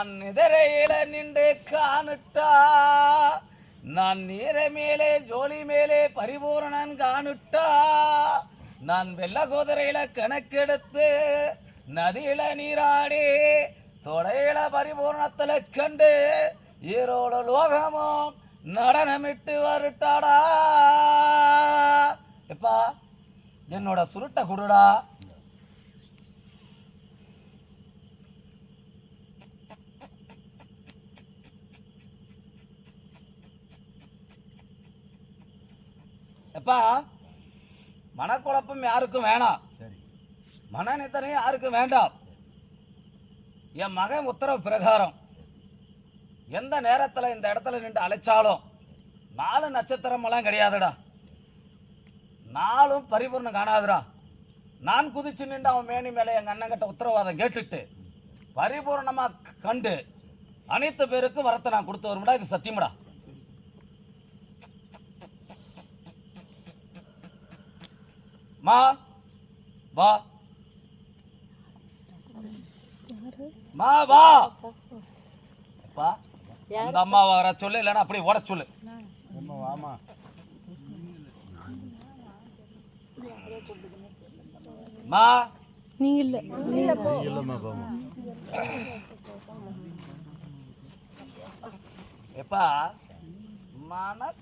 நான் நிதரையில நின்று காணுட்டா நான் நீர மேலே ஜோலி மேலே பரிபூரணன் காணுட்டா நான் வெள்ள குதிரையில கணக்கெடுத்து நதியில நீராடி தொடையில பரிபூர்ணத்துல கண்டு ஈரோட லோகமும் நடனமிட்டு வருட்டாடா. எப்பா என்னோட சுருட்டை குடுடா. எப்பா மனக்குழப்பம் யாருக்கும் வேணாம், மன நித்தனையும் யாருக்கும் வேண்டாம். என் மகன் உத்தரவு பிரகாரம் எந்த நேரத்தில் இந்த இடத்துல நின்று அழைச்சாலும் 4 நட்சத்திரமெல்லாம் கிடையாதுடா, 4ம் பரிபூர்ணம் காணாதுடா. நான் குதிச்சு நின்று அவன் மேனி மேலே எங்கள் அண்ணங்கிட்ட உத்தரவாதம் கேட்டுட்டு பரிபூர்ணமாக கண்டு அனைத்து பேருக்கும் வரத்தை நான் கொடுத்து வரும்டா. இது சத்தியம்டா. மா வா மா வா. அப்பா அந்த அம்மாவை வர சொல்லு, இல்லைன்னா அப்படி ஓட சொல்லு. மா நீங்க இல்ல எப்பா மன